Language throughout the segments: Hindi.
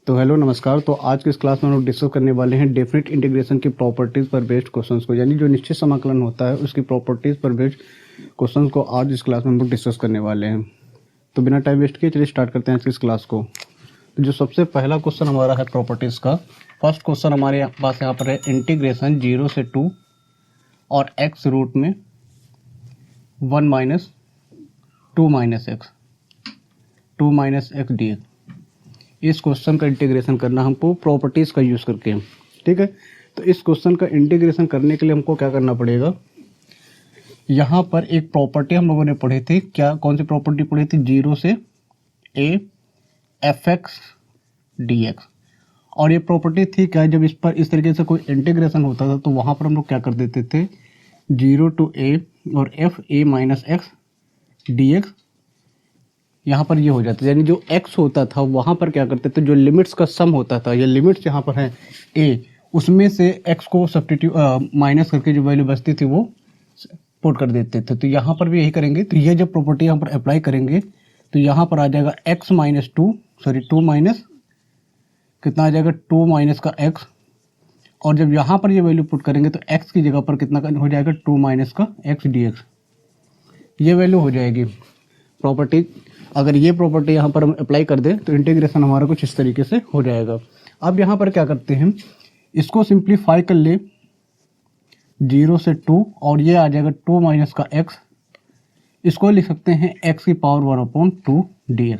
तो हेलो नमस्कार। तो आज की इस क्लास में हम लोग डिस्कस करने वाले हैं डेफिनेट इंटीग्रेशन की प्रॉपर्टीज़ पर बेस्ड क्वेश्चंस को, यानी जो निश्चित समाकलन होता है उसकी प्रॉपर्टीज़ पर बेस्ड क्वेश्चंस को आज इस क्लास में हम लोग डिस्कस करने वाले हैं। तो बिना टाइम वेस्ट किए चलिए स्टार्ट करते हैं आज की इस क्लास को। तो जो सबसे पहला क्वेश्चन हमारा है प्रॉपर्टीज़ का, फर्स्ट क्वेश्चन हमारे पास यहाँ पर है इंटीग्रेशन 0 से 2 और x रूट में 1 माइनस 2 माइनस एक्स dx। इस क्वेश्चन का इंटीग्रेशन करना हमको प्रॉपर्टीज़ का यूज़ करके, ठीक है। तो इस क्वेश्चन का इंटीग्रेशन करने के लिए हमको क्या करना पड़ेगा, यहाँ पर एक प्रॉपर्टी हम लोगों ने पढ़ी थी। क्या, कौन सी प्रॉपर्टी पढ़ी थी? 0 से a fx dx। और ये प्रॉपर्टी थी क्या, जब इस पर इस तरीके से कोई इंटीग्रेशन होता था तो वहाँ पर हम लोग क्या कर देते थे, 0 to a और f a minus x dx यहाँ पर ये हो जाता है। यानी जो x होता था वहाँ पर क्या करते थे, जो लिमिट्स का सम होता था, ये लिमिट्स यहाँ पर है a, उसमें से x को सब्स्टिट्यूट माइनस करके जो वैल्यू बचती थी वो पुट कर देते थे। तो यहाँ पर भी यही करेंगे। तो ये जब प्रॉपर्टी यहाँ पर अप्लाई करेंगे तो यहाँ पर आ जाएगा x माइनस 2 माइनस कितना आ जाएगा, 2 माइनस का x। और जब यहाँ पर ये वैल्यू पुट करेंगे तो x की जगह पर कितना हो जाएगा, 2 माइनस का x dx, ये वैल्यू हो जाएगी प्रॉपर्टी। अगर ये प्रॉपर्टी यहाँ पर हम अप्लाई कर दें तो इंटीग्रेशन हमारा कुछ इस तरीके से हो जाएगा। अब यहाँ पर क्या करते हैं, इसको सिंप्लीफाई कर ले 0 से 2 और ये आ जाएगा 2 माइनस का x। इसको लिख सकते हैं x की पावर 1/2 dx।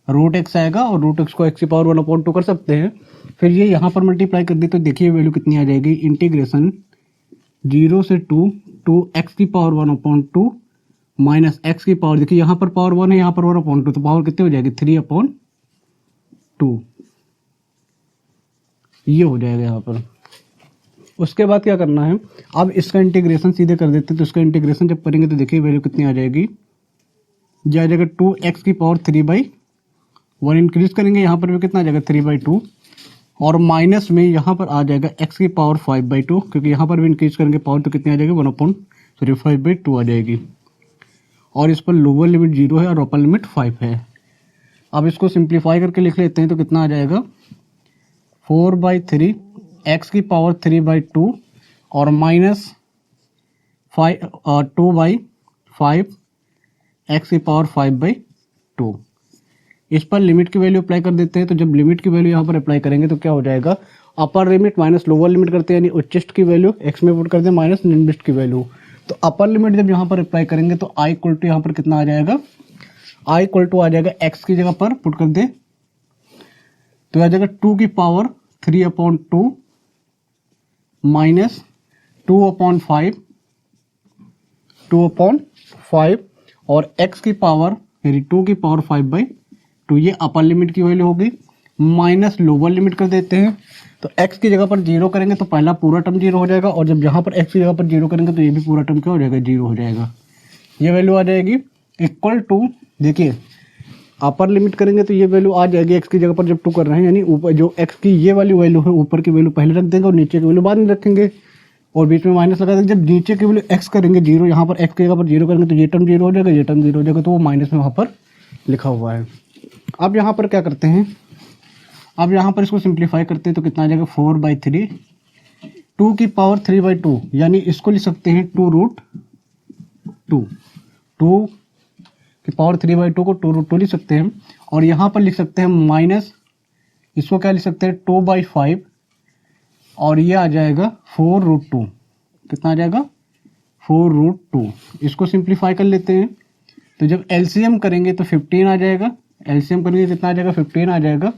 रूट x आएगा और रूट x को x की पावर 1/2 कर सकते हैं। फिर ये यहाँ पर मल्टीप्लाई कर दी तो देखिए वैल्यू कितनी आ जाएगी, इंटीग्रेशन 0 से 2 x की पावर 1/2 माइनस एक्स की पावर, देखिए यहाँ पर पावर 1 है, यहाँ पर 1/2, तो पावर कितनी हो जाएगी, 3/2, ये हो जाएगा यहाँ पर। उसके बाद क्या करना है, अब इसका इंटीग्रेशन सीधे कर देते हैं। तो इसका इंटीग्रेशन जब करेंगे तो देखिए वैल्यू कितनी आ जाएगी, जो आ जाएगा 2x की पावर 3/1। इंक्रीज करेंगे यहाँ पर भी कितना आ जाएगा, 3/2। और माइनस में यहाँ पर आ जाएगा x की पावर 5/2, क्योंकि यहाँ पर भी इंक्रीज करेंगे पावर तो कितनी आ जाएगी, 5/2 आ जाएगी। और इस पर लोअर लिमिट 0 है और अपर लिमिट 5 है। अब इसको सिंप्लीफाई करके लिख लेते हैं तो कितना आ जाएगा, 4/3 x की पावर 3/2 और माइनस 2/5 x की पावर 5/2। इस पर लिमिट की वैल्यू अप्लाई कर देते हैं। तो जब लिमिट की वैल्यू यहाँ पर अप्लाई करेंगे तो क्या हो जाएगा, upper limit minus lower limit करते हैं, यानी उच्चिष्ट की वैल्यू x में पुट कर दें माइनस निम्नलिखित की वैल्यू। तो अपर लिमिट जब यहाँ पर अप्लाई करेंगे तो i इक्वल टू यहाँ पर कितना आ जाएगा, i इक्वल टू आ जाएगा x की जगह पर पुट कर दे तो आ जाएगा 2 की पावर 3/2 माइनस 2/5 और x की पावर 2 की पावर 5/2, ये अपर लिमिट की वैल्यू होगी। माइनस लोअर लिमिट कर देते हैं तो x की जगह पर 0 करेंगे तो पहला पूरा टर्म 0 हो जाएगा, और जब यहाँ पर x की जगह पर 0 करेंगे तो ये भी पूरा टर्म क्या हो जाएगा, 0 हो जाएगा। ये वैल्यू आ जाएगी इक्वल टू, देखिए अपर लिमिट करेंगे तो ये वैल्यू आ जाएगी x की जगह पर जब 2 कर रहे हैं, यानी ऊपर जो x की ये वाली वैल्यू है ऊपर की वैल्यू पहले रख देंगे और नीचे की वैल्यू बाद में रखेंगे और बीच में माइनस लगा देंगे। जब नीचे की वैल्यू x करेंगे 0, यहाँ पर x की जगह पर 0 करेंगे तो ये टर्म 0 हो जाएगा, ये टर्म 0 हो जाएगा, तो वो माइनस में वहाँ पर लिखा हुआ है। अब यहाँ पर क्या करते हैं, अब यहाँ पर इसको सिंप्लीफाई करते हैं तो कितना आ जाएगा, 4/3 2 की पावर 3/2, यानी इसको लिख सकते हैं 2√2 की पावर 3/2 को 2√2 लिख सकते हैं। और यहाँ पर लिख सकते हैं माइनस, इसको क्या लिख सकते हैं, 2/5 और ये आ जाएगा 4√2, कितना आ जाएगा, 4√2। इसको सिंप्लीफाई कर लेते हैं तो जब एलसीएम करेंगे तो 15 आ जाएगा, एलसीएम करेंगे कितना आ जाएगा, 15 आ जाएगा।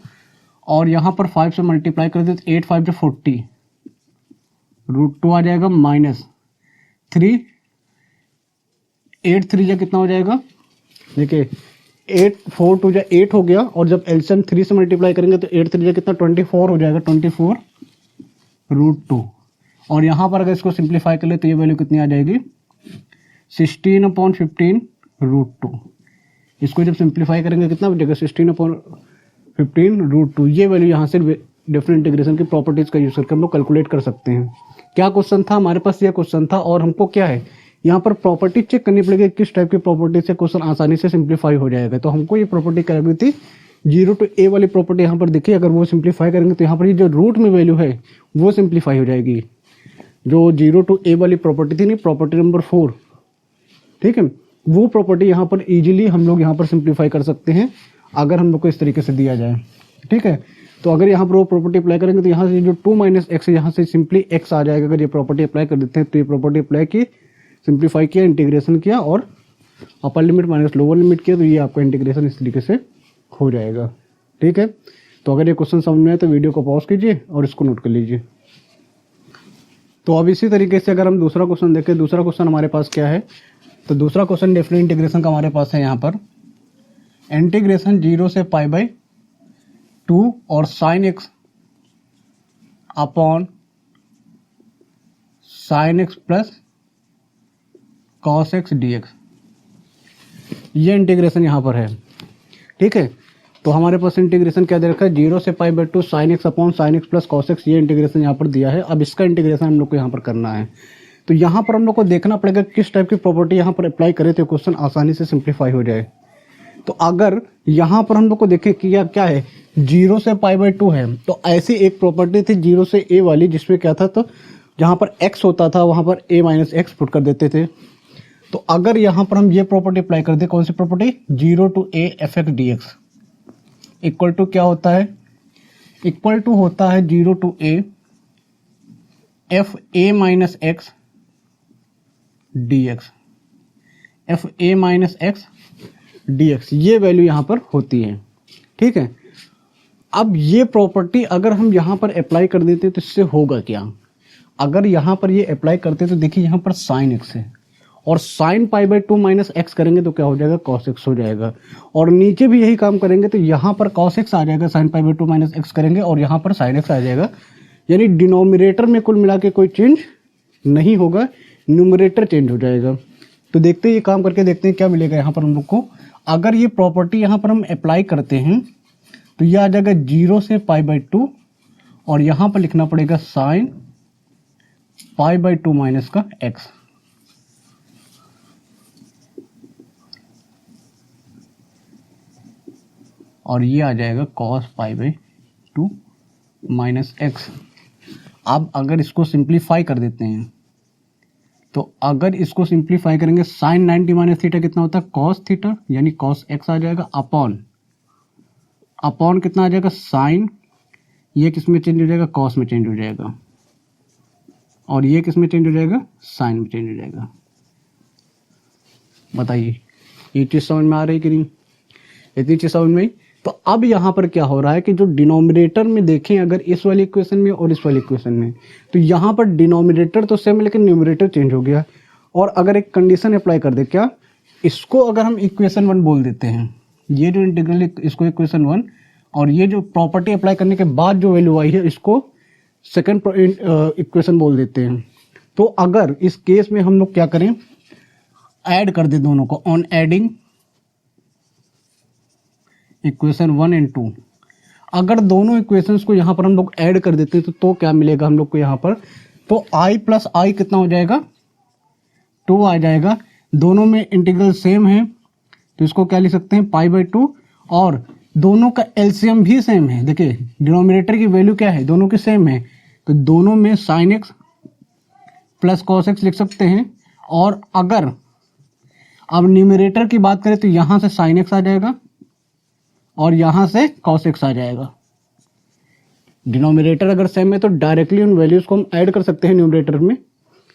और यहाँ पर 5 से मल्टीप्लाई कर दे तो 8 5 जो 40, √2 आ जाएगा माइनस 3, 8 3 जा कितना हो जाएगा, देखिए 8 4 2 जा 8 हो गया। और जब एलसीएम 3 से मल्टीप्लाई करेंगे तो 8 3 जा कितना, 24 हो जाएगा, 24√2। और यहाँ पर अगर इसको सिंप्लीफाई कर ले तो ये वैल्यू कितनी आ जाएगी, 16/15√2। इसको जब सिंप्लीफाई करेंगे कितना बचेगा, 16/15√2। ये वैल्यू यहाँ से डिफरेंट इंटीग्रेशन की प्रॉपर्टीज का यूज करके हम लोग कैलकुलेट कर सकते हैं। क्या क्वेश्चन था हमारे पास, ये क्वेश्चन था। और हमको क्या है, यहाँ पर प्रॉपर्टी चेक करनी पड़ेगी किस टाइप की प्रॉपर्टी से क्वेश्चन आसानी से सिंप्लीफाई हो जाएगा। तो हमको ये प्रॉपर्टी क्या लगी थी, जीरो टू ए वाली प्रॉपर्टी यहाँ पर देखिए, अगर वो सिंप्लीफाई करेंगे तो यहाँ पर ये जो रूट में वैल्यू है वो सिंप्लीफाई हो जाएगी। जो जीरो टू ए वाली प्रॉपर्टी थी नहीं, प्रॉपर्टी नंबर 4, ठीक है, वो प्रॉपर्टी यहाँ पर इजीली हम लोग यहाँ पर सिंप्लीफाई कर सकते हैं अगर हम लोग को इस तरीके से दिया जाए, ठीक है। तो अगर यहाँ पर वो प्रॉपर्टी अप्लाई करेंगे तो यहाँ से जो 2 माइनस एक्स है यहाँ से सिंपली एक्स आ जाएगा। अगर ये प्रॉपर्टी अप्लाई कर देते हैं तो ये प्रॉपर्टी अप्लाई की, सिंप्लीफाई किया, इंटीग्रेशन किया और upper limit minus lower limit किया, तो ये आपका इंटीग्रेशन इस तरीके से हो जाएगा, ठीक है। तो अगर ये क्वेश्चन समझ में आए तो वीडियो को पॉज कीजिए और इसको नोट कर लीजिए। तो अब इसी तरीके से अगर हम दूसरा क्वेश्चन देखें, दूसरा क्वेश्चन हमारे पास क्या है, तो दूसरा क्वेश्चन डेफिनेट इंटीग्रेशन का हमारे पास है यहाँ पर, इंटीग्रेशन 0 से π/2 और sign x upon sine x plus cos x dx, ये इंटीग्रेशन यहाँ पर है, ठीक है। तो हमारे पास इंटीग्रेशन क्या दे रखा है, 0 से π/2 sine x upon sine x plus cos x, ये इंटीग्रेशन यहाँ पर दिया है। अब इसका इंटीग्रेशन हम लोग को यहाँ पर करना है। तो यहाँ पर हम लोग को देखना पड़ेगा किस टाइप की प्रॉपर्टी यहाँ पर अप्लाई करें तो क्वेश्चन आसानी से सिंप्लीफाई हो जाए। तो अगर यहाँ पर हम लोग को देखें कि क्या है, 0 से π/2 है, तो ऐसी एक प्रॉपर्टी थी 0 से a वाली, जिसमें क्या था, तो जहाँ पर x होता था वहाँ पर a माइनस एक्स पुट कर देते थे। तो अगर यहाँ पर हम ये प्रॉपर्टी अप्लाई कर दें, कौन सी property, 0 to a f(x) dx equal to क्या होता है, इक्वल टू होता है 0 to a f a minus x dx, f a minus x dx, ये वैल्यू यहाँ पर होती है, ठीक है। अब ये प्रॉपर्टी अगर हम यहाँ पर अप्लाई कर देते तो इससे होगा क्या, अगर यहाँ पर ये अप्लाई करते तो देखिए यहाँ पर साइन एक्स है और साइन π/2 माइनस एक्स करेंगे तो क्या हो जाएगा, कॉस एक्स हो जाएगा। और नीचे भी यही काम करेंगे तो यहाँ पर कॉस एक्स आ जाएगा, साइन π/2 माइनस एक्स करेंगे और यहाँ पर साइन एक्स आ जाएगा। यानी डिनोमिनेटर में कुल मिला के कोई चेंज नहीं होगा, न्यूमरेटर चेंज हो जाएगा। तो देखते हैं, ये काम करके देखते हैं क्या मिलेगा यहाँ पर हम लोग को। अगर ये प्रॉपर्टी यहाँ पर हम अप्लाई करते हैं तो ये आ जाएगा 0 से π/2 और यहाँ पर लिखना पड़ेगा साइन π/2 माइनस का एक्स, और ये आ जाएगा कॉस π/2 माइनस एक्स। अब अगर इसको सिंप्लीफाई कर देते हैं तो अगर इसको सिंप्लीफाई करेंगे, साइन 90 माइनस थीटा कितना होता है, कॉस थीटा, यानी कॉस एक्स आ जाएगा, अपॉन कितना आ जाएगा, साइन, ये किस में चेंज हो जाएगा, कॉस में चेंज हो जाएगा, और ये किस में चेंज हो जाएगा, साइन में चेंज हो जाएगा। बताइए ये चीज़ समझ में आ रही कि नहीं, इतनी चीज़ समझ में आई। तो अब यहाँ पर क्या हो रहा है कि जो डिनोमिनेटर में देखें अगर इस वाली इक्वेशन में और इस वाली इक्वेशन में, तो यहाँ पर डिनोमिनेटर तो सेम है लेकिन न्यूमरेटर चेंज हो गया। और अगर एक कंडीशन अप्लाई कर दे, क्या, इसको अगर हम इक्वेशन 1 बोल देते हैं, ये जो इंटीग्रल इसको इक्वेशन 1, और ये जो प्रॉपर्टी अप्लाई करने के बाद जो वैल्यू आई है इसको सेकेंड इक्वेशन बोल देते हैं। तो अगर इस केस में हम लोग क्या करें, ऐड कर दे दोनों को, ऑन एडिंग इक्वेशन 1 एंड 2, अगर दोनों इक्वेशंस को यहाँ पर हम लोग ऐड कर देते हैं तो क्या मिलेगा हम लोग को यहाँ पर, तो i प्लस आई कितना हो जाएगा, 2 आ जाएगा। दोनों में इंटीग्रल सेम है तो इसको क्या लिख सकते हैं, π/2, और दोनों का एलसीएम भी सेम है। देखिए डिनोमिनेटर की वैल्यू क्या है, दोनों की सेम है, तो दोनों में sign x plus cos x लिख सकते हैं। और अगर अब न्यूमरेटर की बात करें तो यहाँ से साइन एक्स आ जाएगा और यहाँ से कॉस एक्स आ जाएगा। डिनोमिनेटर अगर सेम है तो डायरेक्टली उन वैल्यूज को हम ऐड कर सकते हैं न्यूमरेटर में,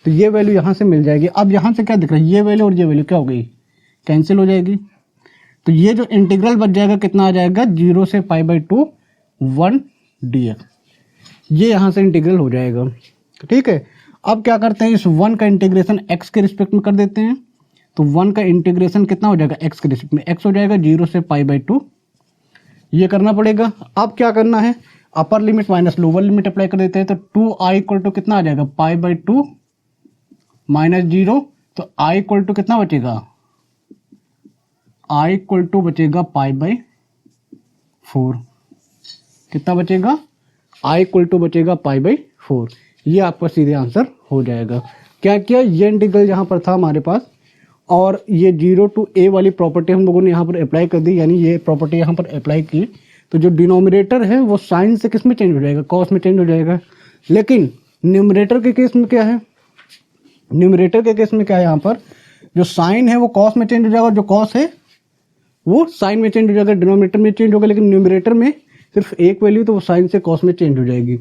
तो ये वैल्यू यहाँ से मिल जाएगी। अब यहाँ से क्या दिख रहा है, ये वैल्यू और ये वैल्यू क्या हो गई, कैंसिल हो जाएगी। तो ये जो इंटीग्रल बच जाएगा कितना आ जाएगा, 0 से π/2 1 dx, ये यहाँ से इंटीग्रल हो जाएगा, ठीक है। अब क्या करते हैं, इस 1 का इंटीग्रेशन x के रिस्पेक्ट में कर देते हैं, तो 1 का इंटीग्रेशन कितना हो जाएगा, x के रिस्पेक्ट में, x हो जाएगा 0 से π/2, ये करना पड़ेगा। अब क्या करना है, upper limit minus lower limit apply कर देते हैं, तो 2i इक्वल टू कितना आ जाएगा, π/2 माइनस 0, तो i इक्वल टू कितना बचेगा, i इक्वल टू बचेगा π/4, कितना बचेगा, i इक्वल टू बचेगा π/4। ये आपका सीधे आंसर हो जाएगा। क्या किया, ये इंटीग्रल यहाँ पर था हमारे पास, और ये 0 to a वाली प्रॉपर्टी हम लोगों ने यहाँ पर अप्लाई कर दी, यानी ये प्रॉपर्टी यहाँ पर अप्लाई की, तो जो डिनोमिनेटर है वो साइन से किस में चेंज हो जाएगा, कॉस में चेंज हो जाएगा। लेकिन न्यूमरेटर के केस में क्या है, न्यूमरेटर के केस में क्या है, यहाँ पर जो साइन है वो कॉस में चेंज हो जाएगा, जो कॉस है वो साइन में चेंज हो जाएगा, डिनोमिनेटर में चेंज होगा। लेकिन न्यूमरेटर में सिर्फ एक वैल्यू, तो वो साइन से कॉस में चेंज हो जाएगी।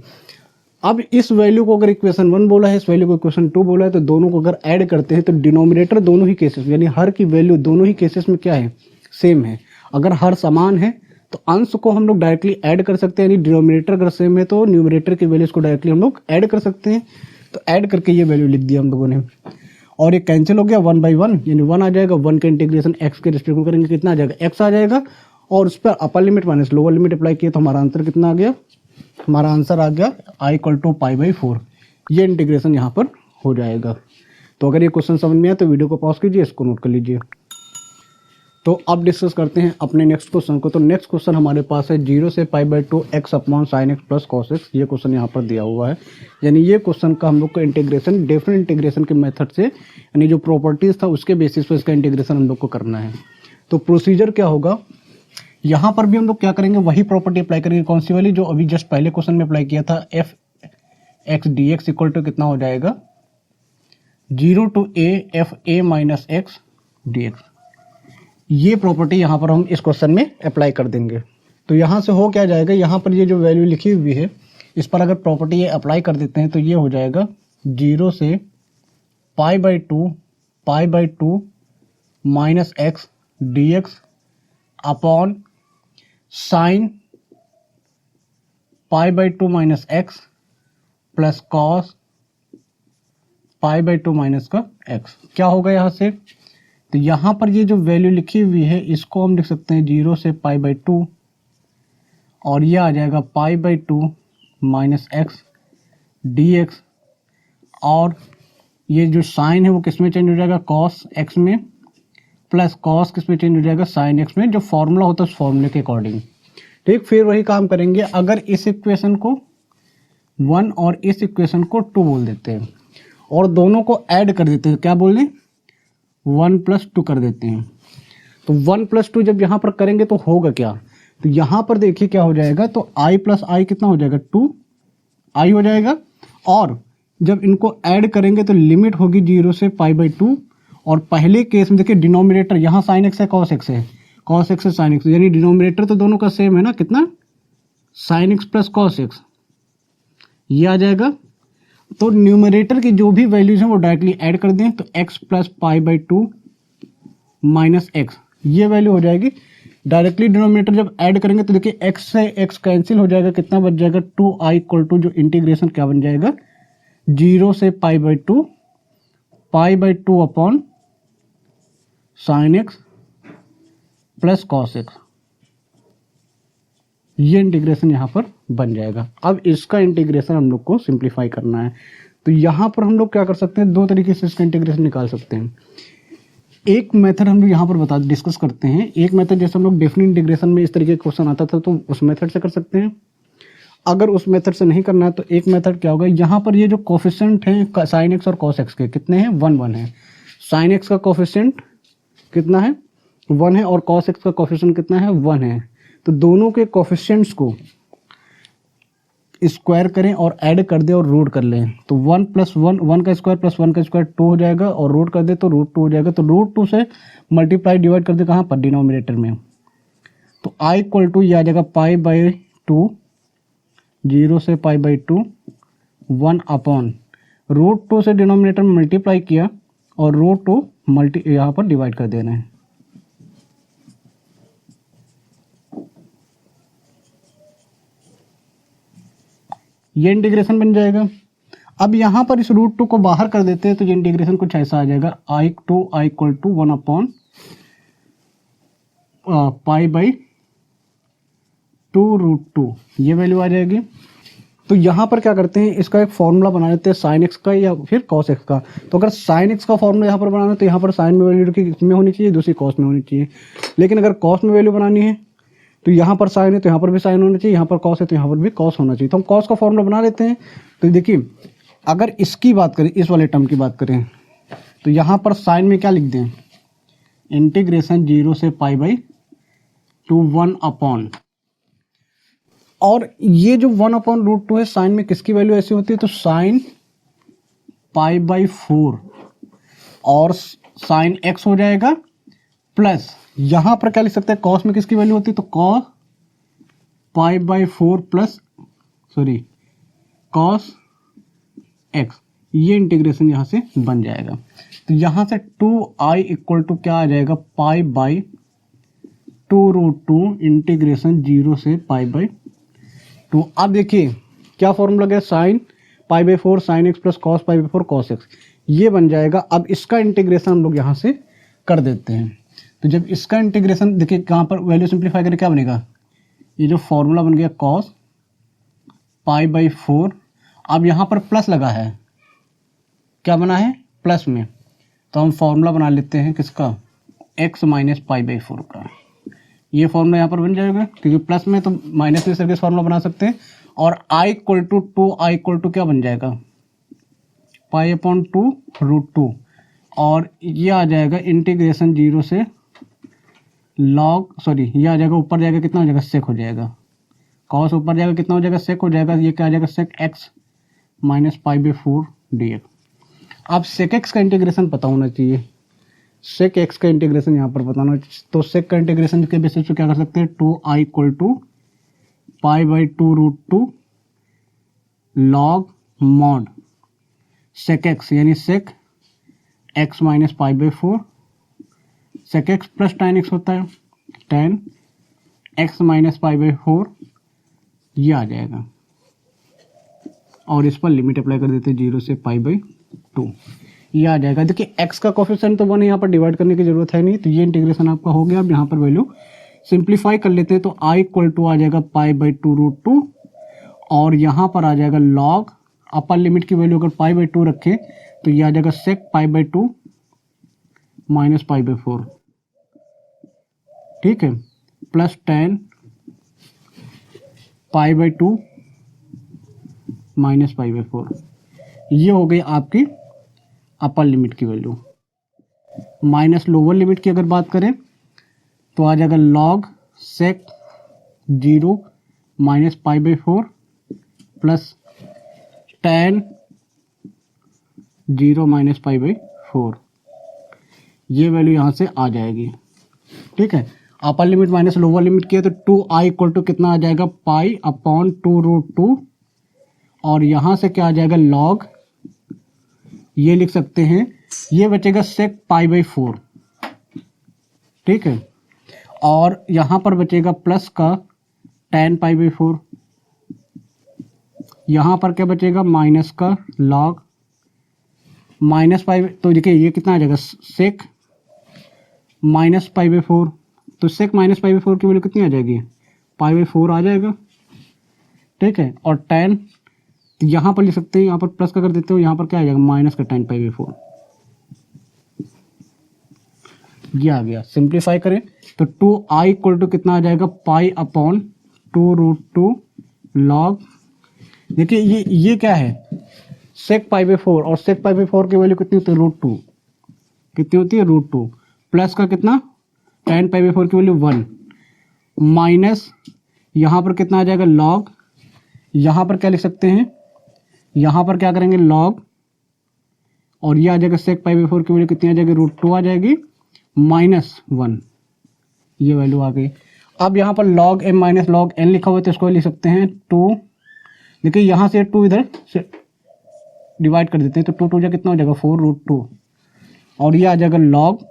अब इस वैल्यू को अगर इक्वेशन 1 बोला है, इस वैल्यू को इक्वेशन 2 बोला है, तो दोनों को अगर ऐड करते हैं तो डिनोमिनेटर दोनों ही केसेस यानी हर की वैल्यू दोनों ही केसेस में क्या है, सेम है। अगर हर समान है तो अंश को हम लोग डायरेक्टली ऐड कर सकते हैं, यानी डिनोमिनेटर अगर सेम है तो न्यूमरेटर की वैल्यूज को डायरेक्टली हम लोग ऐड कर सकते हैं। तो ऐड करके ये वैल्यू लिख दिया हम लोगों ने, और ये कैंसिल हो गया 1/1, यानी 1 आ जाएगा। 1 का इंटीग्रेशन x के रिस्पेक्ट में करेंगे कितना आ जाएगा, x आ जाएगा, और उस पर upper limit minus lower limit apply किया तो हमारा आंसर कितना आ गया, हमारा आंसर आ गया i = π/4। ये इंटीग्रेशन यहाँ पर हो जाएगा। तो अगर ये क्वेश्चन समझ में आया तो वीडियो को पॉज कीजिए, इसको नोट कर लीजिए। तो अब डिस्कस करते हैं अपने नेक्स्ट क्वेश्चन को। तो नेक्स्ट क्वेश्चन हमारे पास है 0 से π/2 x upon sin x plus cos x। ये क्वेश्चन यहाँ पर दिया हुआ है, यानी ये क्वेश्चन का हम लोग को इंटीग्रेशन डिफरेंट इंटीग्रेशन के मेथड से, यानी जो प्रॉपर्टीज था उसके बेसिस पर इसका इंटीग्रेशन हम लोग को करना है। तो प्रोसीजर क्या होगा, यहाँ पर भी हम लोग क्या करेंगे, वही प्रॉपर्टी अप्लाई करेंगे। कौन सी वाली, जो अभी जस्ट पहले क्वेश्चन में अप्लाई किया था, f(x) dx इक्वल टू कितना हो जाएगा, 0 to a f(a minus x) dx। ये प्रॉपर्टी यहाँ पर हम इस क्वेश्चन में अप्लाई कर देंगे। तो यहाँ से हो क्या जाएगा, यहाँ पर ये जो वैल्यू लिखी हुई है इस पर अगर प्रॉपर्टी ये अप्लाई कर देते हैं तो ये हो जाएगा 0 से π/2 minus x dx upon sine π/2 minus x plus cos π/2 minus का x। क्या होगा यहाँ से, तो यहाँ पर ये जो वैल्यू लिखी हुई है इसको हम लिख सकते हैं 0 से π/2, और ये आ जाएगा π/2 माइनस x dx, और ये जो साइन है वो किस में चेंज हो जाएगा, cos x में, प्लस cos किस में चेंज हो जाएगा, sin x में। जो फॉर्मूला होता है उस फॉर्मूले के अकॉर्डिंग। ठीक, फिर वही काम करेंगे। अगर इस इक्वेशन को 1 और इस इक्वेशन को 2 बोल देते हैं और दोनों को ऐड कर देते हैं, क्या बोल रहे हैं, 1 + 2 कर देते हैं। तो 1 + 2 जब यहाँ पर करेंगे तो होगा क्या, तो यहाँ पर देखिए क्या हो जाएगा, तो i + i कितना हो जाएगा, 2i हो जाएगा। और जब इनको ऐड करेंगे तो लिमिट होगी 0 से π/2, और पहले केस में देखिए डिनोमिनेटर यहाँ sin x है, cos x है, cos x है sin x, यानी डिनोमिनेटर तो दोनों का सेम है ना, कितना, sin x plus cos x, ये आ जाएगा। तो न्यूमरेटर की जो भी वैल्यूज हैं वो डायरेक्टली ऐड कर दें, तो x + π/2 माइनस x, ये वैल्यू हो जाएगी। डायरेक्टली डिनोमिनेटर जब ऐड करेंगे तो देखिए x से x कैंसिल हो जाएगा, कितना बच जाएगा, 2i = जो इंटीग्रेशन क्या बन जाएगा, 0 से π/2 upon sin x plus cos x। ये इंटीग्रेशन यहाँ पर बन जाएगा। अब इसका इंटीग्रेशन हम लोग को सिंप्लीफाई करना है। तो यहाँ पर हम लोग क्या कर सकते हैं, दो तरीके से इसका इंटीग्रेशन निकाल सकते हैं। एक मेथड हम लोग यहाँ पर डिस्कस करते हैं। एक मेथड जैसे हम लोग डेफिनेट इंटीग्रेशन में इस तरीके का क्वेश्चन आता था तो उस मेथड से कर सकते हैं। अगर उस मेथड से नहीं करना है तो एक मेथड क्या होगा, यहाँ पर ये जो कोफिशिएंट हैं साइन एक्स और कॉस एक्स के कितने हैं, 1 1 है। साइन एक्स का कोफिशिएंट कितना है, 1 है, और कॉस एक्स का कोफिशिएंट कितना है, 1 है। तो दोनों के कोफिशिएंट्स को स्क्वायर करें और ऐड कर दें और रूट कर लें, तो 1 + 1 1 का स्क्वायर प्लस 1 का स्क्वायर 2 हो जाएगा, और रूट कर दे तो √2 हो जाएगा। तो √2 से मल्टीप्लाई डिवाइड कर दे कहाँ पर, डिनोमिनेटर में। तो i = ये आ जाएगा π/2, 0 से π/2 1 अपॉन √2 से डिनोमिनेटर में मल्टीप्लाई किया और √2 यहाँ पर डिवाइड कर देना है। ये इंटीग्रेशन बन जाएगा। अब यहाँ पर इस √2 को बाहर कर देते हैं तो ये इंटीग्रेशन कुछ ऐसा आ जाएगा, i = 1 अपॉन π/2√2, ये वैल्यू आ जाएगी। तो यहाँ पर क्या करते हैं, इसका एक फॉर्मूला बना लेते हैं साइन एक्स का या फिर कॉस एक्स का। तो अगर साइन एक्स का फॉर्मूला यहाँ पर बनाना है तो यहाँ पर साइन में वैल्यू किसमें होनी चाहिए, दूसरी कॉस में होनी चाहिए। लेकिन अगर कॉस में वैल्यू बनानी है तो यहाँ पर साइन है तो यहाँ पर भी साइन होना चाहिए, यहाँ पर कॉस है तो यहाँ पर भी कॉस होना चाहिए। तो हम कॉस का फॉर्मूला बना लेते हैं। तो देखिए अगर इसकी बात करें, इस वाले टर्म की बात करें, तो यहाँ पर साइन में क्या लिख दें, इंटीग्रेशन 0 से पाई बाई 2 1 अपॉन, और ये जो 1 अपॉन रूट 2 है साइन में किसकी वैल्यू ऐसी होती है, तो साइन पाई बाई 4 और साइन एक्स हो जाएगा, प्लस यहां पर क्या लिख सकते हैं, कॉस में किसकी वैल्यू होती है, तो cos pi by 4 plus cos x, ये इंटीग्रेशन यहां से बन जाएगा। तो यहां से 2i इक्वल टू क्या आ जाएगा, पाई बाई 2 रूट 2 इंटीग्रेशन 0 से पाई बाई 2। अब देखिए क्या फॉर्मूला गया, sine pi by 4 sign x plus cos pi by 4 cos x, ये बन जाएगा। अब इसका इंटीग्रेशन हम लोग यहाँ से कर देते हैं। तो जब इसका इंटीग्रेशन देखिए कहाँ पर वैल्यू सिंप्लीफाई करें क्या बनेगा, ये जो फॉर्मूला बन गया कॉस पाई बाई 4, अब यहाँ पर प्लस लगा है, क्या बना है प्लस में, तो हम फॉर्मूला बना लेते हैं किसका, एक्स माइनस पाई बाई 4 का। ये फॉर्मूला यहाँ पर बन जाएगा क्योंकि प्लस में तो माइनस में करके फॉर्मूला बना सकते हैं। और i equal to 2i equal to क्या बन जाएगा, पाई अपॉन 2 रूट 2, और ये आ जाएगा इंटीग्रेशन 0 से लॉग ये आ जाएगा, ऊपर जाएगा कितना हो जाएगा, सेक हो जाएगा, कॉस ऊपर जाएगा कितना हो जाएगा, सेक हो जाएगा, ये क्या आ जाएगा, sec x minus pi by 4 d x. अब सेक एक्स का इंटीग्रेशन पता होना चाहिए, सेक एक्स का इंटीग्रेशन यहाँ पर बताना, तो सेक का इंटीग्रेशन के बेसिस पे क्या कर सकते हैं, 2i equal to pi by 2 root 2 log mod sec x, यानी sec x minus pi by 4, sec x plus tan x होता है, tan x minus pi by 4, ये आ जाएगा। और इस पर लिमिट अप्लाई कर देते हैं 0 से पाई बाई 2, ये आ जाएगा। देखिए एक्स का कोफिशिएंट तो 1 है, यहाँ पर डिवाइड करने की जरूरत है नहीं, तो ये इंटीग्रेशन आपका हो गया। अब यहाँ पर वैल्यू सिंप्लीफाई कर लेते हैं, तो i इक्वल टू आ जाएगा पाई बाई 2 रूट 2, और यहाँ पर आ जाएगा लॉग, अपर लिमिट की वैल्यू अगर पाई बाई 2 रखें तो ये आ जाएगा sec pi by 2 minus pi by 4, ठीक है, plus 10 pi by 2 minus pi by 4, ये हो गई आपकी अपर लिमिट की वैल्यू। माइनस लोअर लिमिट की अगर बात करें तो आ जाएगा log sec 0 minus pi by 4 plus 10 0 minus pi by 4, ये वैल्यू यहाँ से आ जाएगी, ठीक है। Upper limit minus lower limit की है तो 2i इक्वल टू कितना आ जाएगा, पाई अपॉन 2 रूट 2, और यहाँ से क्या आ जाएगा लॉग, ये लिख सकते हैं, ये बचेगा सेक पाई बाई 4, ठीक है, और यहाँ पर बचेगा प्लस का 10 पाई बाई 4, यहाँ पर क्या बचेगा माइनस का लॉग माइनस पाई, तो देखिए ये कितना आ जाएगा सेक माइनस पाई बाई 4, तो सेक माइनस पाई बाई 4 की वैल्यू कितनी आ जाएगी, पाई बाई 4 आ जाएगा, ठीक है। और 10 तो यहाँ पर लिख सकते हैं, यहाँ पर प्लस का कर देते हो, यहाँ पर क्या आ जाएगा माइनस का 10 पाई बाई 4, ये आ गया। सिंप्लीफाई करें तो 2i इक्वल टू कितना आ जाएगा, पाई अपॉन 2 रूट 2 लॉग, देखिए ये क्या है, सेक पाई बाई 4, और सेक पाई बाई 4 की वैल्यू कितनी होती है, रूट 2, कितनी होती है, रूट 2, प्लस का कितना 10 पाई बाई 4 की वैल्यू 1, माइनस यहाँ पर कितना आ जाएगा लॉग, यहाँ पर क्या लिख सकते हैं, यहाँ पर क्या करेंगे लॉग, और ये आ जाएगा सेक पाई बाई 4 की वैल्यू कितनी आ जाएगी, रूट 2 आ जाएगी, माइनस 1, ये वैल्यू आ गई। अब यहाँ पर log m minus log n लिखा हुआ है तो इसको लिख सकते हैं 2, देखिए यहाँ से 2 इधर से डिवाइड कर देते हैं तो 2 2 जा कितना हो जाएगा 4 रूट 2, और ये आ जाएगा log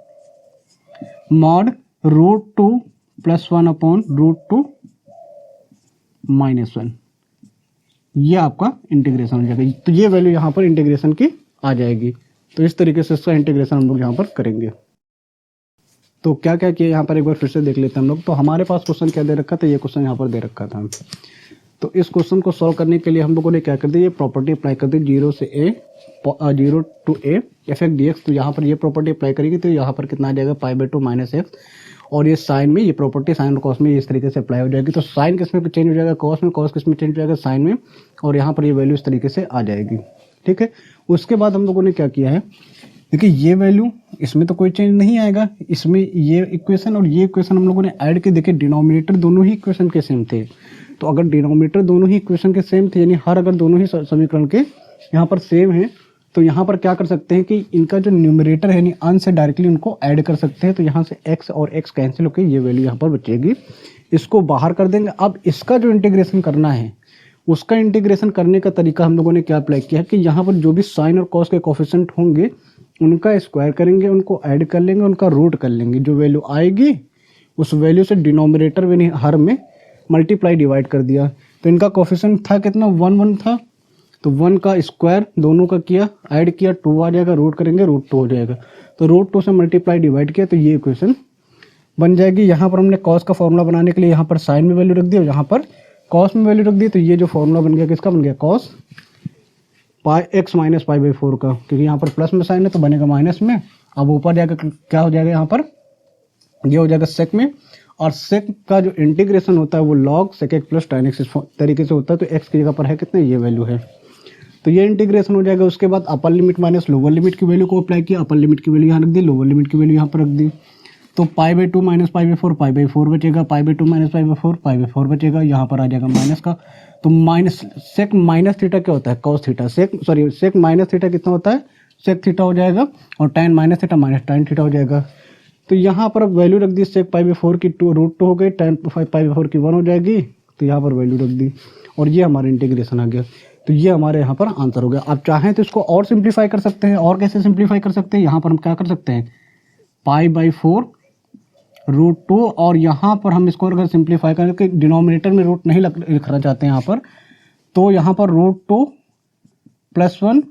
mod root 2 plus 1 upon root 2 minus 1, ये आपका इंटीग्रेशन हो जाएगा। तो ये वैल्यू यहाँ पर इंटीग्रेशन की आ जाएगी। तो इस तरीके से इसका इंटीग्रेशन हम लोग यहाँ पर करेंगे। तो क्या क्या किया यहाँ पर एक बार फिर से देख लेते हैं हम लोग। तो हमारे पास क्वेश्चन क्या दे रखा था, ये क्वेश्चन यहाँ पर दे रखा था। तो इस क्वेश्चन को सॉल्व करने के लिए हम लोगों ने क्या कर दिया, ये प्रॉपर्टी अप्लाई कर दी 0 to a f x D x. तो यहाँ पर ये प्रॉपर्टी अप्लाई करेगी तो यहाँ पर कितना आ जाएगा पाई बाई 2 माइनस एक्स, और ये साइन में ये प्रॉपर्टी साइन और कॉस में इस तरीके से अप्लाई हो जाएगी। तो साइन किस में चेंज हो जाएगा, कॉस में, कॉस किस में चेंज हो जाएगा, साइन में, और यहाँ पर ये वैल्यू इस तरीके से आ जाएगी। ठीक है। उसके बाद हम लोगों ने क्या किया है, देखिए ये वैल्यू इसमें तो कोई चेंज नहीं आएगा, इसमें ये इक्वेशन और ये इक्वेशन हम लोगों ने ऐड के देखिए डिनोमिनेटर दोनों ही इक्वेशन के सेम थे। तो अगर डिनोमिनेटर दोनों ही इक्वेशन के सेम थे, यानी हर अगर दोनों ही समीकरण के यहाँ पर सेम है, तो यहाँ पर क्या कर सकते हैं कि इनका जो न्यूमरेटर है यानी अंश से डायरेक्टली उनको ऐड कर सकते हैं। तो यहाँ से x और x कैंसिल होकर ये वैल्यू यहाँ पर बचेगी, इसको बाहर कर देंगे। अब इसका जो इंटीग्रेशन करना है, उसका इंटीग्रेशन करने का तरीका हम लोगों ने क्या अप्लाई किया है कि यहाँ पर जो भी साइन और कॉस के कोफिशिएंट होंगे उनका स्क्वायर करेंगे, उनको ऐड कर लेंगे, उनका रूट कर लेंगे। जो वैल्यू आएगी उस वैल्यू से डिनोमिनेटर में हर में मल्टीप्लाई डिवाइड कर दिया। तो इनका कोफिशिएंट था कितना, 1 1 था, तो 1 का स्क्वायर दोनों का किया, ऐड किया, 2 आ जाएगा, रूट करेंगे √2 हो जाएगा। तो √2 से मल्टीप्लाई डिवाइड किया तो ये इक्वेशन बन जाएगी। यहाँ पर हमने कॉस का फॉर्मूला बनाने के लिए यहाँ पर साइन में वैल्यू रख दी और यहाँ पर कॉस में वैल्यू रख दी। तो ये जो फॉर्मूला बन गया किसका बन गया, कॉस x माइनस π/4 का, क्योंकि यहाँ पर प्लस में साइन है तो बनेगा माइनस में। अब ऊपर जाकर क्या हो जाएगा, यहाँ पर ये हो जाएगा सेक में, और सेक का जो इंटीग्रेशन होता है वो log sec x plus tan x इस तरीके से होता है। तो x की जगह पर है कितना, ये वैल्यू है, तो ये इंटीग्रेशन हो जाएगा। उसके बाद upper limit minus lower limit की वैल्यू को अप्लाई किया, अपर लिमिट की वैल्यू यहाँ रख दी, लोअर लिमिट की वैल्यू यहाँ पर रख दी। तो π/2 माइनस π/4 π/4 बचेगा, π/2 माइनस π/4 π/4 बचेगा, यहाँ पर आ जाएगा माइनस का। तो माइनस सेक माइनस थीटा क्या होता है, cos theta, sec minus theta कितना होता है, सेक थीटा हो जाएगा, और tan minus theta minus tan theta हो जाएगा। तो यहाँ पर अब वैल्यू रख दी सेक π/4 की √2 हो गई, tan π/4 की 1 हो जाएगी, तो यहाँ पर वैल्यू रख दी और ये हमारा इंटीग्रेशन आ गया। तो ये हमारे यहाँ पर आंसर हो गया। आप चाहें तो इसको और सिंप्लीफाई कर सकते हैं, और कैसे सिंप्लीफाई कर सकते हैं, यहाँ पर हम क्या कर सकते हैं, π/4 √2, और यहाँ पर हम इसको अगर सिंप्लीफाई करें कि डिनोमिनेटर में रूट नहीं लिखना चाहते हैं यहाँ पर, तो यहाँ पर √2 + 1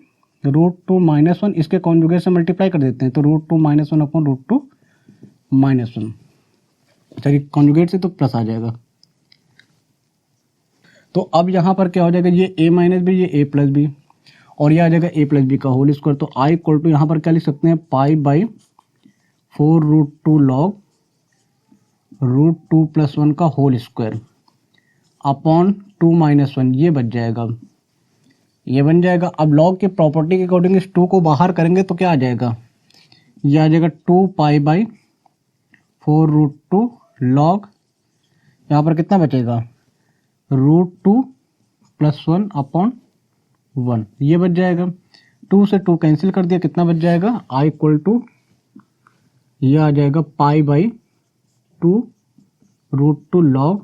√2 - 1 इसके कॉन्जुगेट से मल्टीप्लाई कर देते हैं। तो √2 - 1 अपॉन √2 - 1, चलिए कॉन्जुगेट से तो प्लस आ जाएगा। तो अब यहाँ पर क्या हो जाएगा, ये a माइनस बी, ये a प्लस बी, और ये आ जाएगा a प्लस बी का होल स्क्वायर। तो i इक्वल टू यहाँ पर क्या लिख सकते हैं, π/4 √2 log √2 + 1 का होल स्क्वायर अपॉन 2 - 1, ये बच जाएगा, ये बन जाएगा। अब लॉग की प्रॉपर्टी के अकॉर्डिंग इस 2 को बाहर करेंगे तो क्या आ जाएगा, ये आ जाएगा 2π/4 √2 log, यहाँ पर कितना बचेगा, √2 + 1 अपॉन 1, ये बच जाएगा। 2 से 2 कैंसिल कर दिया, कितना बच जाएगा, i इक्वल टू ये आ जाएगा π/2 √2 log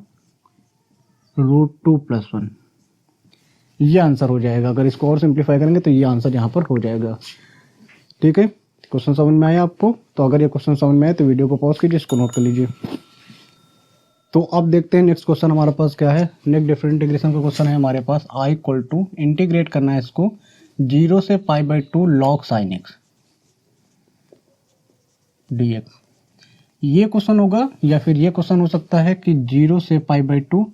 √2 + 1, ये आंसर हो जाएगा। अगर इसको और सिंप्लीफाई करेंगे तो ये आंसर यहाँ पर हो जाएगा। ठीक है, क्वेश्चन समझ में आया आपको? तो अगर ये क्वेश्चन समझ में आए तो वीडियो को पॉज कीजिए, इसको नोट कर लीजिए। तो अब देखते हैं नेक्स्ट क्वेश्चन हमारे पास क्या है। नेक्स्ट डिफरेंट इंटीग्रेशन का क्वेश्चन है हमारे पास। i इक्वल टू इंटीग्रेट करना है इसको 0 से π/2 log sin x dx। ये क्वेश्चन होगा, या फिर ये क्वेश्चन हो सकता है कि 0 से π/2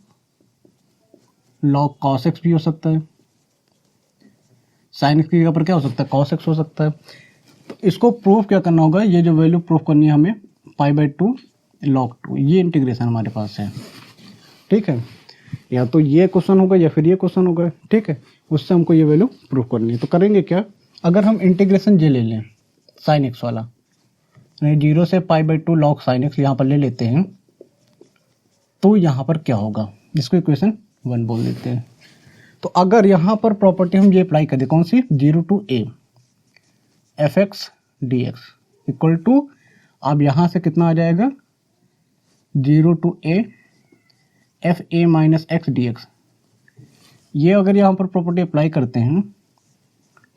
log cos x भी हो सकता है। sin x की जगह पर क्या हो सकता है, cos x हो सकता है। तो इसको प्रूफ क्या करना होगा, ये जो वैल्यू प्रूफ करनी है हमें π/2 log 2, ये इंटीग्रेशन हमारे पास है। ठीक है, या तो ये क्वेश्चन होगा या फिर ये क्वेश्चन होगा। ठीक है, उससे हमको ये वैल्यू प्रूफ करनी है। तो करेंगे क्या, अगर हम इंटीग्रेशन जे ले लें sin x वाला, 0 से π/2 log sin x यहाँ पर ले लेते हैं, तो यहाँ पर क्या होगा, इसको इक्वेशन 1 बोल देते हैं। तो अगर यहाँ पर प्रॉपर्टी हम ये अप्लाई कर दें, कौन सी, 0 to a fx dx equal to, अब यहाँ से कितना आ जाएगा, 0 to a fa minus x dx। ये अगर यहाँ पर प्रॉपर्टी अप्लाई करते हैं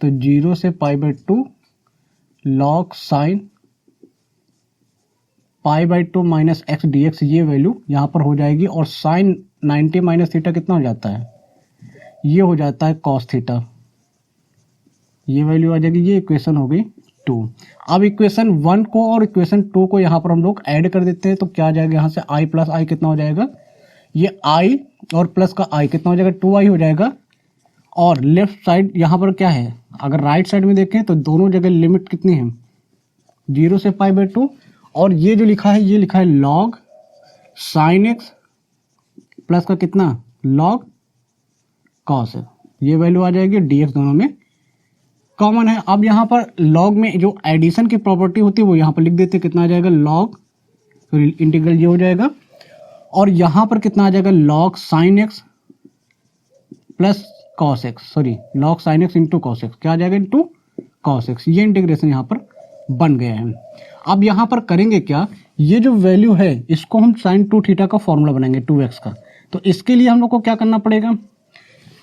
तो 0 से π/2 log sin π/2 minus x dx, ये वैल्यू यहाँ पर हो जाएगी। और sin 90 माइनस थीटा कितना हो जाता है, ये हो जाता है cos थीटा, ये वैल्यू आ जाएगी। ये इक्वेशन हो गई 2। अब इक्वेशन 1 को और इक्वेशन 2 को यहाँ पर हम लोग ऐड कर देते हैं, तो क्या आ जाएगा, यहाँ से i प्लस i कितना हो जाएगा, ये i और प्लस का i कितना हो जाएगा, 2i हो जाएगा। और लेफ्ट साइड यहाँ पर क्या है, अगर राइट साइड में देखें तो दोनों जगह लिमिट कितनी है, 0 से π/2, और ये जो लिखा है ये लिखा है log sin x प्लस का कितना, log cos x, ये वैल्यू आ जाएगी। dx दोनों में कॉमन है। अब यहाँ पर लॉग में जो एडिशन की प्रॉपर्टी होती है वो यहाँ पर लिख देते हैं, कितना आ जाएगा लॉग, इंटीग्रल ये हो जाएगा, और यहाँ पर कितना आ जाएगा log sine x plus cos x, sorry log sine x into cos x, क्या आ जाएगा इंटू कॉस एक्स। ये इंटीग्रेशन यहाँ पर बन गया है। अब यहाँ पर करेंगे क्या, ये जो वैल्यू है इसको हम साइन 2 थीटा का फॉर्मूला बनाएंगे 2x का। तो इसके लिए हम लोग को क्या करना पड़ेगा,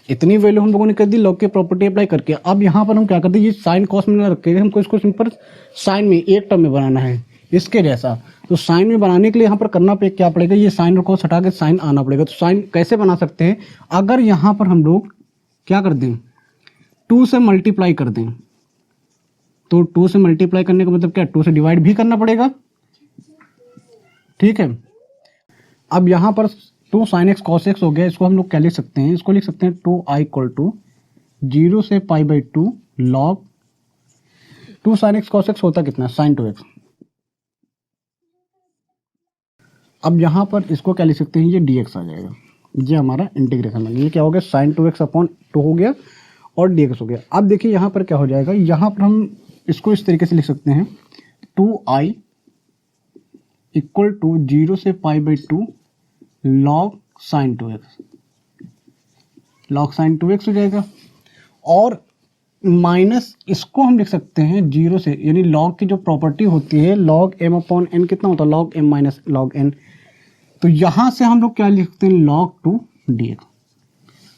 इतनी वैल्यू हम लोगों ने कर दी लॉग की प्रॉपर्टी अप्लाई करके। अब यहाँ पर हम क्या करते हैं, ये साइन कॉस में ना रखेंगे, हमको इसको सिंपल साइन में एक टर्म में बनाना है इसके जैसा। तो साइन में बनाने के लिए यहाँ पर करना पे क्या पड़ेगा, ये साइन और कॉस हटा के साइन आना पड़ेगा। तो साइन कैसे बना सकते हैं, अगर यहाँ पर हम लोग क्या कर दें 2 से मल्टीप्लाई कर दें, तो 2 से मल्टीप्लाई करने का मतलब क्या, 2 से डिवाइड भी करना पड़ेगा, ठीक है। अब यहाँ पर 2 साइन एक्स कॉस एक्स हो गया, इसको हम लोग क्या लिख सकते हैं, इसको लिख सकते हैं 2i इक्वल टू 0 से π/2 log 2 sine x cos x होता कितना साइन 2x। अब यहाँ पर इसको क्या लिख सकते हैं, ये dx आ जाएगा, ये हमारा इंटीग्रेशन है। ये क्या हो गया साइन 2x अपॉन 2 हो गया और dx हो गया। अब देखिए यहाँ पर क्या हो जाएगा, यहाँ पर हम इसको इस तरीके से लिख सकते हैं 2i इक्वल टू 0 से π/2 log sign 2x, log sign 2x हो जाएगा। और माइनस इसको हम लिख सकते हैं 0 से, यानी लॉग की जो प्रॉपर्टी होती है लॉग m अपॉन n कितना होता है log m minus log n। तो यहाँ से हम लोग क्या लिखते हैं log 2 dx,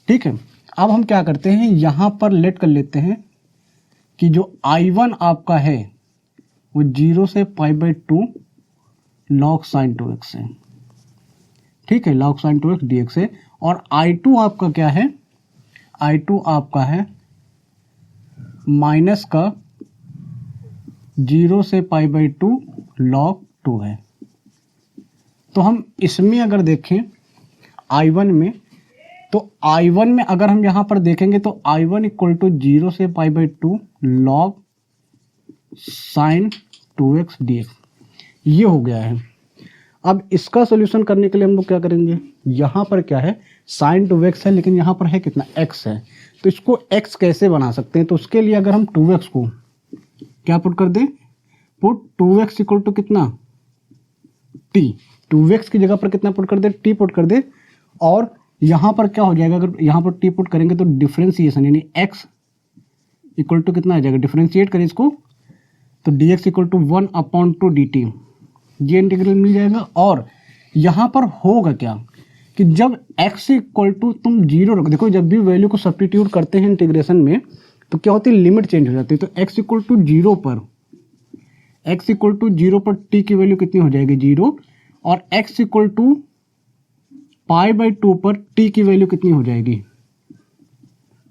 ठीक है। अब हम क्या करते हैं, यहाँ पर लेट कर लेते हैं कि जो I1 आपका है वो 0 से π/2 लॉग साइन 2x है, ठीक है, लॉग साइन 2x dx है। और I2 आपका क्या है, I2 आपका है माइनस का 0 से π/2 लॉग 2 है। तो हम इसमें अगर देखें I1 में, तो I1 में अगर हम यहाँ पर देखेंगे तो I1 इक्वल टू 0 से π/2 लॉग साइन 2x dx, ये हो गया है। अब इसका सोल्यूशन करने के लिए हम लोग क्या करेंगे, यहाँ पर क्या है साइन 2x है, लेकिन यहाँ पर है कितना x है, तो इसको x कैसे बना सकते हैं। तो उसके लिए अगर हम 2x को क्या पुट कर दें, पुट 2x इक्वल टू कितना t, 2x की जगह पर कितना पुट कर दे, t पुट कर दे। और यहाँ पर क्या हो जाएगा, अगर यहाँ पर t पुट करेंगे तो डिफरेंशिएशन यानी x इक्वल टू कितना आ जाएगा, डिफरेंशिएट करें इसको तो dx इक्वल टू 1/2 dt, ये इंटीग्रल मिल जाएगा। और यहाँ पर होगा क्या कि जब x इक्वल टू तुम 0 रखो, देखो जब भी वैल्यू को सब्स्टिट्यूट करते हैं इंटीग्रेशन में तो क्या होती है लिमिट चेंज हो जाती है। तो x इक्वल टू 0 पर, x इक्वल टू 0 पर t की वैल्यू कितनी हो जाएगी 0, और x इक्वल टू π/2 पर t की वैल्यू कितनी हो जाएगी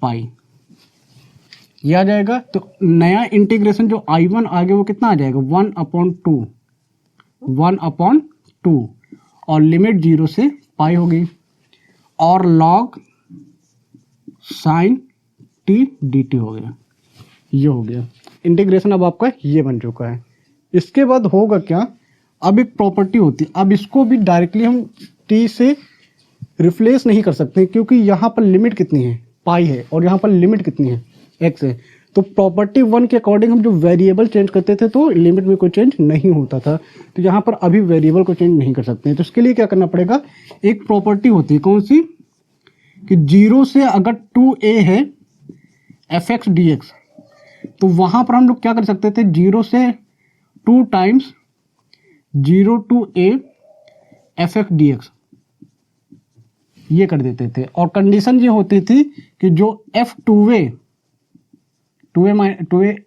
पाई, ये आ जाएगा। तो नया इंटीग्रेशन जो I1 आगे वो कितना आ जाएगा 1/2 और लिमिट 0 से पाई हो गई, और लॉग साइन t dt हो गया, ये हो गया इंटीग्रेशन। अब आपका ये बन चुका है। इसके बाद होगा क्या, अब एक प्रॉपर्टी होती है, अब इसको भी डायरेक्टली हम t से रिप्लेस नहीं कर सकते क्योंकि यहाँ पर लिमिट कितनी है पाई है और यहाँ पर लिमिट कितनी है x है। तो प्रॉपर्टी 1 के अकॉर्डिंग हम जो वेरिएबल चेंज करते थे तो लिमिट में कोई चेंज नहीं होता था, तो यहाँ पर अभी वेरिएबल को चेंज नहीं कर सकते हैं। तो इसके लिए क्या करना पड़ेगा, एक प्रॉपर्टी होती है कौन सी कि 0 से अगर 2a है fx dx, तो वहाँ पर हम लोग क्या कर सकते थे 0 से 2 times 0 to a fx dx ये कर देते थे। और कंडीशन ये होती थी कि जो f 2a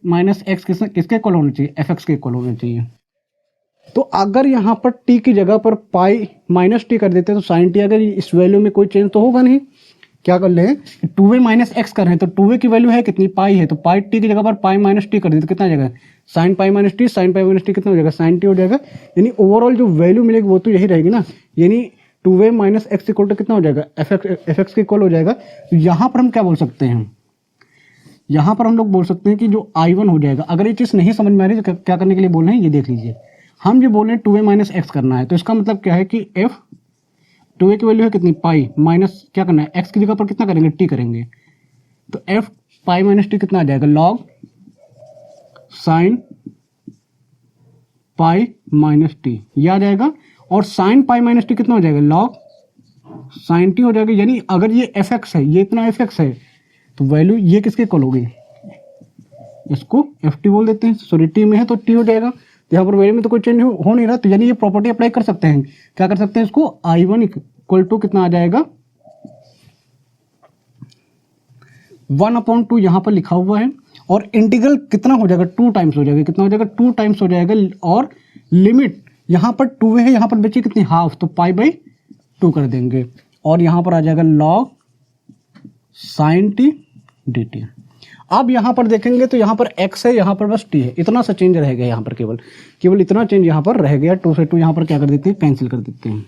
माइनस एक्स किसके इक्वल होना चाहिए, fx के इक्वल होना चाहिए। तो अगर यहाँ पर t की जगह पर पाई माइनस टी कर देते हैं तो साइन टी, अगर इस वैल्यू में कोई चेंज तो होगा नहीं। क्या कर ले 2a माइनस एक्स कर रहे हैं तो 2a की वैल्यू है कितनी पाई है, तो पाई टी की जगह पर पाई माइनस टी कर देते तो कितना आ जाएगा sine pi minus T, sine pi minus T कितना हो जाएगा साइन टी हो जाएगा। यानी ओवरऑल जो वैल्यू मिलेगी वो तो यही रहेगी ना, यानी 2a minus x equal to कितना हो जाएगा एफ एक्स के इक्वल हो जाएगा। तो यहाँ पर हम क्या बोल सकते हैं, यहाँ पर हम लोग बोल सकते हैं कि जो I1 हो जाएगा। अगर ये चीज़ नहीं समझ में आ रही तो क्या करने के लिए बोल रहे हैं ये देख लीजिए। हम ये बोल रहे हैं 2a माइनस एक्स करना है, तो इसका मतलब क्या है कि f 2a की वैल्यू है कितनी पाई, माइनस क्या करना है x की जगह पर कितना करेंगे t करेंगे, तो f पाई माइनस टी कितना आ जाएगा, log sine pi minus T, ये आ जाएगा। और साइन पाई माइनस टी कितना हो जाएगा, लॉग साइन टी हो जाएगा। यानी अगर ये एफ एक्स है, ये इतना एफ एक्स है, तो वैल्यू ये किसके इक्वल होगी, इसको एफ टी बोल देते हैं, सॉरी टी में है तो टी हो जाएगा। तो यहाँ पर वैल्यू में तो कोई चेंज हो नहीं रहा, तो यानी ये प्रॉपर्टी अप्लाई कर सकते हैं। क्या कर सकते हैं, इसको आई वन इक्वल टू कितना आ जाएगा, 1/2 यहाँ पर लिखा हुआ है। और इंटीग्रल कितना हो जाएगा, 2 टाइम्स हो जाएगा, कितना हो जाएगा, 2 टाइम्स हो जाएगा। और लिमिट यहाँ पर 2 है, यहाँ पर बची कितनी, हाफ, तो पाई/2 कर देंगे। और यहाँ पर आ जाएगा log sine t d T. अब यहाँ पर देखेंगे तो यहाँ पर x है, यहाँ पर बस t है, इतना सा चेंज रह गया यहाँ पर, केवल इतना चेंज यहाँ पर रह गया। 2 से 2 यहाँ पर क्या कर देते हैं, कैंसिल कर देते हैं।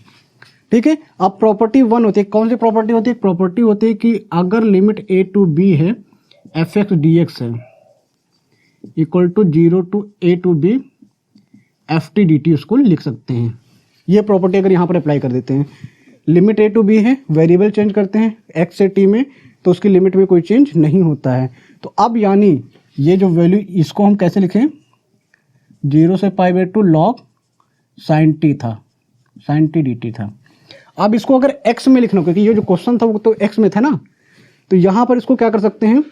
ठीक है, अब प्रॉपर्टी 1 होती है, कौन सी प्रॉपर्टी होती है, प्रॉपर्टी होती है कि अगर लिमिट a टू b है, एफ एक्स डी एक्स है, equal to 0 to a to b f t d t, उसको लिख सकते हैं। ये प्रॉपर्टी अगर यहाँ पर अप्लाई कर देते हैं, लिमिट a टू b है, वेरिएबल चेंज करते हैं x से t में, तो उसकी लिमिट में कोई चेंज नहीं होता है। तो अब यानी ये जो वैल्यू, इसको हम कैसे लिखें, 0 से पाई/2 लॉग साइन टी था, साइन टी डी टी था। अब इसको अगर x में लिखना, क्योंकि ये जो क्वेश्चन था वो तो x में था ना, तो यहाँ पर इसको क्या कर सकते हैं,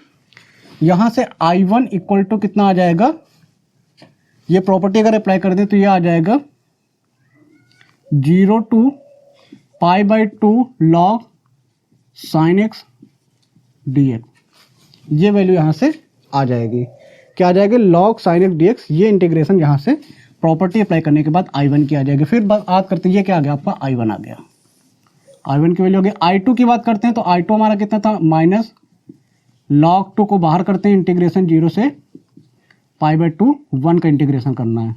यहाँ से I1 इक्वल टू कितना आ जाएगा, ये प्रॉपर्टी अगर अप्लाई कर दे तो ये आ जाएगा 0 टू पाई/2 log sine x D x. ये वैल्यू यहाँ से आ जाएगी, क्या आ जाएगी, log sine x D x. ये इंटीग्रेशन यहाँ से प्रॉपर्टी अप्लाई करने के बाद I1 की आ जाएगी। फिर बात करते हैं, ये क्या आ गया आपका, I1 आ गया, I1 की वैल्यू हो गई। I2 की बात करते हैं तो I2 हमारा कितना था, माइनस लॉग 2 को बाहर करते हैं, इंटीग्रेशन 0 से पाई/2 1 का इंटीग्रेशन करना है,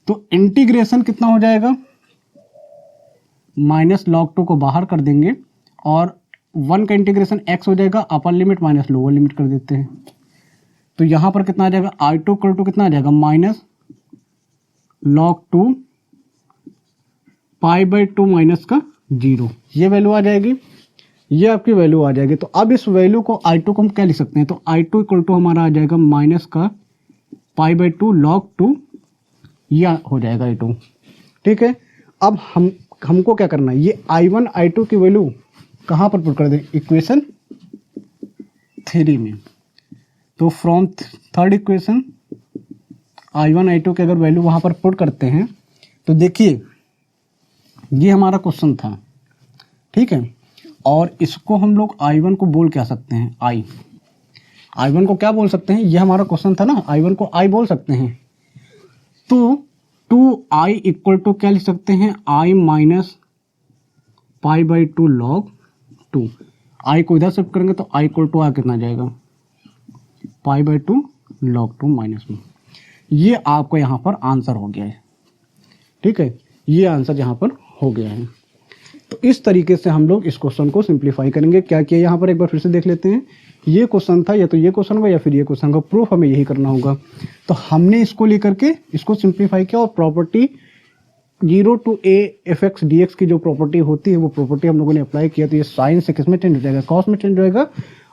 तो इंटीग्रेशन कितना हो जाएगा, माइनस लॉग 2 को बाहर कर देंगे और 1 का इंटीग्रेशन x हो जाएगा, upper limit minus lower limit कर देते हैं। तो यहाँ पर कितना आ जाएगा, I2 इक्वल टू कितना आ जाएगा, माइनस लॉग 2 पाई/2 माइनस का 0, ये वैल्यू आ जाएगी, ये आपकी वैल्यू आ जाएगी। तो अब इस वैल्यू को I2 को हम क्या लिख सकते हैं, तो I2 इक्वल टू हमारा आ जाएगा माइनस का पाई/2 लॉग 2, यह हो जाएगा I2। ठीक है, अब हमको क्या करना है, ये I1 I2 की वैल्यू कहाँ पर पुट कर दें, इक्वेशन 3 में। तो from third equation I1 I2 के अगर वैल्यू वहाँ पर पुट करते हैं तो देखिए ये हमारा क्वेश्चन था, ठीक है। और इसको हम लोग I1 को बोल क्या सकते हैं, I1 को क्या बोल सकते हैं, ये हमारा क्वेश्चन था ना, I1 को I बोल सकते हैं। तो 2i इक्वल टू क्या लिख सकते हैं, I माइनस पाई/2 लॉग 2। I को इधर शिफ्ट करेंगे तो I इक्वल टू आ कितना जाएगा, पाई/2 लॉग 2 माइनस में। ये आपका यहाँ पर आंसर हो गया है, ठीक है, ये आंसर यहाँ पर हो गया है। तो इस तरीके से हम लोग इस क्वेश्चन को सिंप्लीफाई करेंगे। क्या किया यहाँ पर, एक बार फिर से देख लेते हैं। ये क्वेश्चन था, या तो ये क्वेश्चन होगा या फिर ये क्वेश्चन का प्रूफ हमें यही करना होगा। तो हमने इसको लेकर के इसको सिंप्लीफाई किया और property 0 to a f x D x की जो प्रॉपर्टी होती है वो प्रॉपर्टी हम लोगों ने अप्लाई किया। तो ये साइन से किस में चेंज हो जाएगा, कॉस में चेंज हो जाएगा।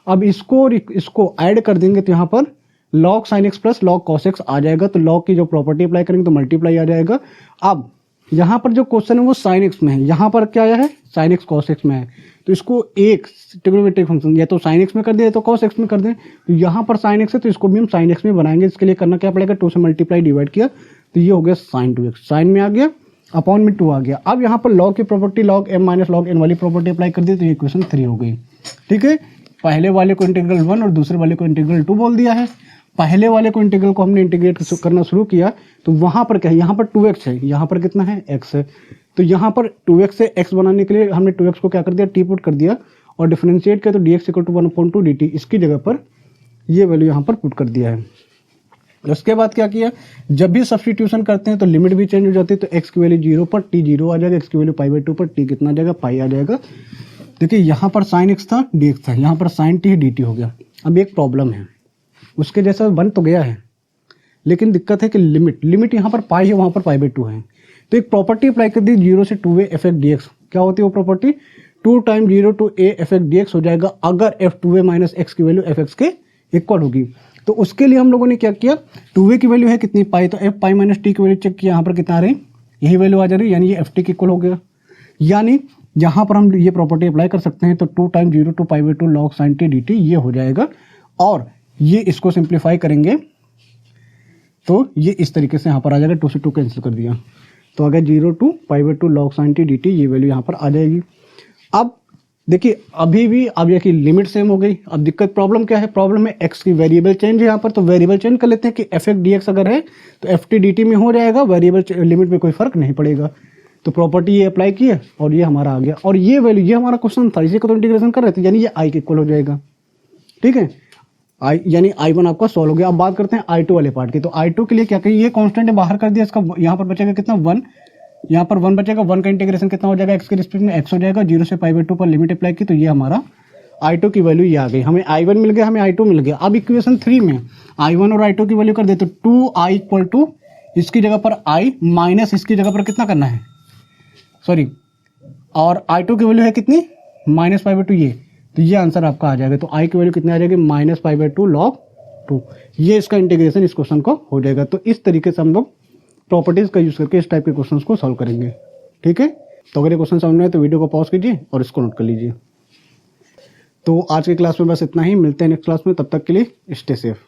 अब इसको ऐड कर देंगे तो यहाँ पर log sine x plus log cos x आ जाएगा। तो लॉग की जो प्रॉपर्टी अप्लाई करेंगे तो मल्टीप्लाई आ जाएगा। अब यहाँ पर जो क्वेश्चन है वो साइन एक्स में है, यहाँ पर क्या आया है, साइन एक्स कॉस एक्स में है। तो इसको एक ट्रिग्नोमेट्रिक फंक्शन या तो साइन एक्स में कर दे या तो कॉस एक्स में कर दें। तो यहाँ पर साइन एक्स है तो इसको भी हम साइन एक्स में बनाएंगे। इसके लिए करना क्या पड़ेगा, 2 से मल्टीप्लाई डिवाइड किया तो ये हो गया साइन 2x, साइन में आ गया अपॉन में 2 आ गया। अब यहाँ पर लॉग की property log m minus log n वाली प्रॉपर्टी अप्लाई कर दी तो ये इक्वेशन 3 हो गई, ठीक है। पहले वाले को इंटीग्रल 1 और दूसरे वाले को इंटीग्रल 2 बोल दिया है। पहले वाले को इंटीग्रल को हमने इंटीग्रेट करना शुरू किया तो वहाँ पर क्या है, यहाँ पर 2x है, यहाँ पर कितना है x है। तो यहाँ पर 2x से x बनाने के लिए हमने 2x को क्या कर दिया, t पुट कर दिया और डिफरेंशिएट किया तो dx इक्वल टू 1/2 dt, इसकी जगह पर ये वैल्यू यहाँ पर पुट कर दिया है। उसके बाद क्या किया, जब भी सब्स्टिट्यूशन करते हैं तो लिमिट भी चेंज हो जाती है। तो x की वैल्यू 0 पर t 0 आ जाएगा, x की वैल्यू पाई/2 पर t कितना आ जाएगा, पाई आ जाएगा। देखिए यहाँ पर साइन x था, dx था, यहाँ पर साइन t dt हो गया। अब एक प्रॉब्लम है, उसके जैसा बन तो गया है लेकिन दिक्कत है कि लिमिट यहाँ पर पाई है, वहाँ पर पाई/2 है। तो एक प्रॉपर्टी अप्लाई कर दी 0 से 2a F x D x. क्या होती है वो property, 2 time 0 to a f x D x हो जाएगा अगर f two a minus x की वैल्यू एफ एक्स के इक्वल होगी। तो उसके लिए हम लोगों ने क्या किया, 2a की वैल्यू है कितनी पाई, तो एफ पाई माइनस टी की वैल्यू चेक किया, यहाँ पर कितना आ रही, यही वैल्यू आ जा रही है, यानी ये एफ टी के इक्वल हो गया। यानी यहाँ पर हम ये प्रॉपर्टी अप्लाई कर सकते हैं, तो 2 time 0 to pi by 2 log sine t d t ये हो जाएगा। और ये इसको सिंप्लीफाई करेंगे तो ये इस तरीके से यहाँ पर आ जाएगा, 2 से 2 कैंसिल कर दिया, तो अगर 0 to pi by 2 log sine t d t ये वैल्यू यहाँ पर आ जाएगी। अब देखिए अभी भी अब ये की लिमिट सेम हो गई। अब दिक्कत प्रॉब्लम क्या है, प्रॉब्लम है एक्स की वेरिएबल चेंज है यहाँ पर, तो वेरिएबल चेंज कर लेते हैं कि एफ एक्स डी एक्स अगर है तो एफ टी डी टी में हो जाएगा, वेरिएबल लिमिट में कोई फर्क नहीं पड़ेगा। तो प्रॉपर्टी ये अप्लाई की है और ये हमारा आ गया, और ये वैल्यू ये हमारा क्वेश्चन था, इसी को तो इंटीग्रेशन कर रहे थे, यानी ये आई के इक्वल हो जाएगा। ठीक है, आई यानी I1 आपका सॉल्व हो गया। अब बात करते हैं I2 वाले पार्ट की। तो I2 के लिए क्या कहिए, ये कांस्टेंट है बाहर कर दिया, इसका यहाँ पर बचेगा कितना 1, यहाँ पर 1 बचेगा, 1 का इंटीग्रेशन कितना हो जाएगा, x के रिस्पेक्ट में x हो जाएगा, 0 से पाई बाई 2 पर लिमिट अप्लाई की, तो ये हमारा I2 की वैल्यू ये आ गई। हमें I1 मिल गया, हमें I2 मिल गया। अब इक्वेशन 3 में I1 और I2 की वैल्यू कर दे, तो 2i इक्वल टू इसकी जगह पर i माइनस इसकी जगह पर कितना करना है, सॉरी, और I2 की वैल्यू है कितनी माइनस पाई बाई 2 ये, तो ये आंसर आपका आ जाएगा। तो I की वैल्यू कितनी आ जाएगी, माइनस पाई बाई 2 लॉग 2। ये इसका इंटीग्रेशन इस क्वेश्चन को हो जाएगा। तो इस तरीके से हम लोग प्रॉपर्टीज का यूज करके इस टाइप के क्वेश्चंस को सॉल्व करेंगे। ठीक है, तो अगर ये क्वेश्चन समझ में आए तो वीडियो को पॉज कीजिए और इसको नोट कर लीजिए। तो आज की क्लास में बस इतना ही, मिलते हैं नेक्स्ट क्लास में, तब तक के लिए स्टे सेफ।